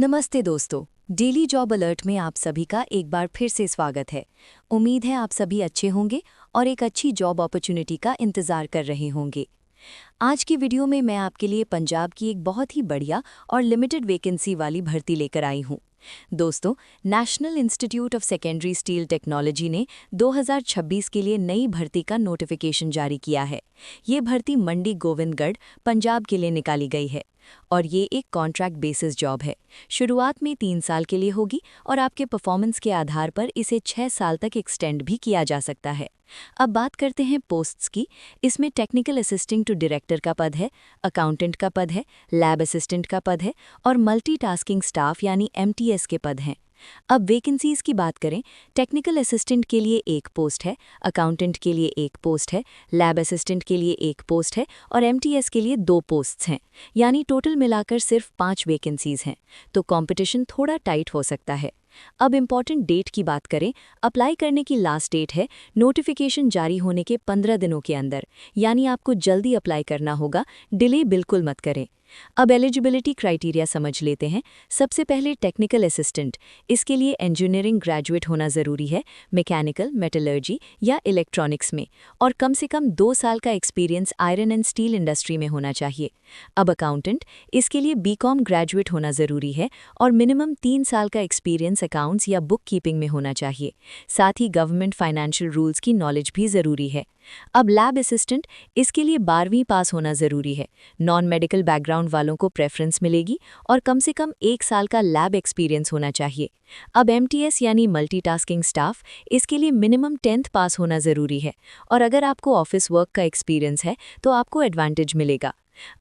नमस्ते दोस्तों, daily job alert में आप सभी का एक बार फिर से स्वागत है। उम्मीद है आप सभी अच्छे होंगे और एक अच्छी जॉब अपॉर्चुनिटी का इंतज़ार कर रहे होंगे। आज की वीडियो में मैं आपके लिए पंजाब की एक बहुत ही बढ़िया और लिमिटेड वैकेंसी वाली भर्ती लेकर आई हूँ। दोस्तों, national institute of secondary steel technology ने 2026 के लिए नई भर्ती का नोटिफिकेशन जारी किया है। ये भर्ती मंडी गोविंदगढ़, पंजाब के लिए निकाली गई है और ये एक कॉन्ट्रैक्ट बेसिस जॉब है। शुरुआत में 3 साल के लिए होगी और आपके परफॉर्मेंस के आधार पर इसे 6 साल तक एक्सटेंड भी किया जा सकता है। अब बात करते हैं पोस्ट्स की। इसमें टेक्निकल असिस्टेंट टू डायरेक्टर का पद है, अकाउंटेंट का पद है, लैब असिस्टेंट का पद है और मल्टीटास्किंग स्टाफ यानी एमटीएस के पद हैं। अब वैकेंसीज की बात करें, टेक्निकल असिस्टेंट के लिए 1 पोस्ट है, अकाउंटेंट के लिए 1 पोस्ट है, लैब असिस्टेंट के लिए 1 पोस्ट है और एमटीएस के लिए 2 पोस्ट्स हैं। यानी टोटल मिलाकर सिर्फ 5 वैकेंसीज हैं, तो कंपटीशन थोड़ा टाइट हो सकता है। अब इम्पॉर्टेंट डेट की बात करें, अप्लाई करने की लास्ट डेट है नोटिफिकेशन जारी होने के 15 दिनों के अंदर, यानी आपको जल्दी अप्लाई करना होगा, डिले बिल्कुल मत करें। अब एलिजिबिलिटी क्राइटेरिया समझ लेते हैं। सबसे पहले टेक्निकल असिस्टेंट, इसके लिए इंजीनियरिंग ग्रेजुएट होना ज़रूरी है, मैकेनिकल, मेटलर्जी या इलेक्ट्रॉनिक्स में, और कम से कम 2 साल का experience iron and steel industry में होना चाहिए। अब अकाउंटेंट, इसके लिए बीकॉम ग्रेजुएट होना ज़रूरी है और मिनिमम 3 साल का एक्सपीरियंस अकाउंट्स या बुक कीपिंग में होना चाहिए। साथ ही गवर्नमेंट फाइनेंशियल रूल्स की नॉलेज भी ज़रूरी है। अब लैब असिस्टेंट, इसके लिए 12वीं पास होना ज़रूरी है। नॉन मेडिकल बैकग्राउंड वालों को प्रेफरेंस मिलेगी और कम से कम 1 साल का लैब एक्सपीरियंस होना चाहिए। अब एमटीएस यानी मल्टीटास्किंग स्टाफ, इसके लिए मिनिमम 10th पास होना ज़रूरी है और अगर आपको ऑफिस वर्क का एक्सपीरियंस है तो आपको एडवांटेज मिलेगा।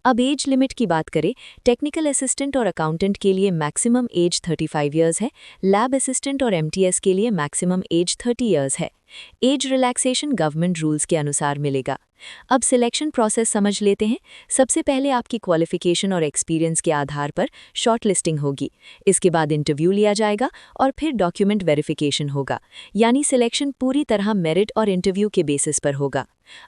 अब एज लिमिट की बात करें, टेक्निकल असिस्टेंट और अकाउंटेंट के लिए मैक्सिमम एज 35 इयर्स है, लैब असिस्टेंट और एमटीएस के लिए मैक्सिमम एज 30 इयर्स है। एज रिलैक्सेशन गवर्नमेंट रूल्स के अनुसार मिलेगा। अब सिलेक्शन प्रोसेस समझ लेते हैं। सबसे पहले आपकी क्वालिफिकेशन और एक्सपीरियंस के आधार पर शॉर्ट लिस्टिंग होगी। इसके बाद इंटरव्यू लिया जाएगा और फिर डॉक्यूमेंट वेरिफिकेशन होगा, यानी सिलेक्शन पूरी तरह मेरिट और इंटरव्यू के बेसिस पर होगा।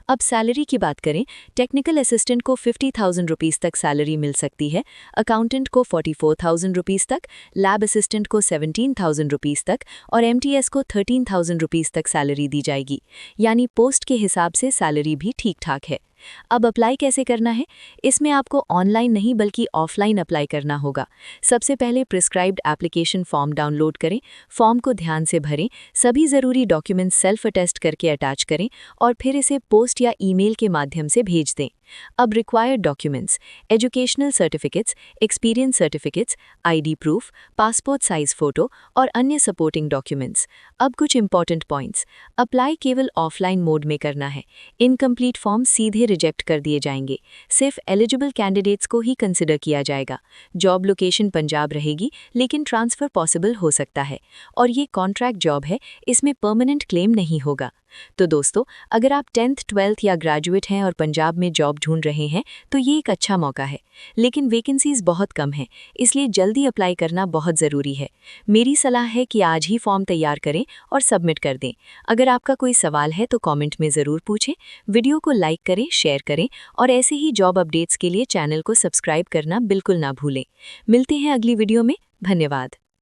अब सैलरी की बात करें, टेक्निकल असिस्टेंट को 50,000 रुपीज़ तक सैलरी मिल सकती है, अकाउंटेंट को 44,000 रुपीज़ तक, लैब असिस्टेंट को 17,000 रुपीज़ तक और एमटीएस को 13,000 रुपीज़ तक सैलरी दी जाएगी। यानी पोस्ट के हिसाब से सैलरी भी ठीक ठाक है। अब अप्लाई कैसे करना है? इसमें आपको ऑनलाइन नहीं बल्कि ऑफलाइन अप्लाई करना होगा। सबसे पहले प्रिस्क्राइब्ड एप्लीकेशन फॉर्म डाउनलोड करें, फॉर्म को ध्यान से भरें, सभी ज़रूरी डॉक्यूमेंट्स सेल्फ अटेस्ट करके अटैच करें और फिर इसे पोस्ट या ईमेल के माध्यम से भेज दें। अब required documents, educational certificates, experience certificates, ID proof, passport size photo और अन्य सपोर्टिंग डॉक्यूमेंट्स। अब कुछ इंपॉर्टेंट पॉइंट्स। अप्लाई केवल ऑफलाइन मोड में करना है। इनकम्प्लीट फॉर्म सीधे रिजेक्ट कर दिए जाएंगे। सिर्फ एलिजिबल कैंडिडेट्स को ही कंसिडर किया जाएगा। जॉब लोकेशन पंजाब रहेगी, लेकिन ट्रांसफ़र पॉसिबल हो सकता है और ये कॉन्ट्रैक्ट जॉब है, इसमें परमानेंट क्लेम नहीं होगा। तो दोस्तों, अगर आप 10th 12th या ग्रेजुएट हैं और पंजाब में जॉब ढूंढ रहे हैं तो ये एक अच्छा मौका है, लेकिन वैकेंसीज बहुत कम हैं, इसलिए जल्दी अप्लाई करना बहुत ज़रूरी है। मेरी सलाह है कि आज ही फॉर्म तैयार करें और सबमिट कर दें। अगर आपका कोई सवाल है तो कमेंट में ज़रूर पूछें। वीडियो को लाइक करें, शेयर करें और ऐसे ही जॉब अपडेट्स के लिए चैनल को सब्सक्राइब करना बिल्कुल ना भूलें। मिलते हैं अगली वीडियो में। धन्यवाद।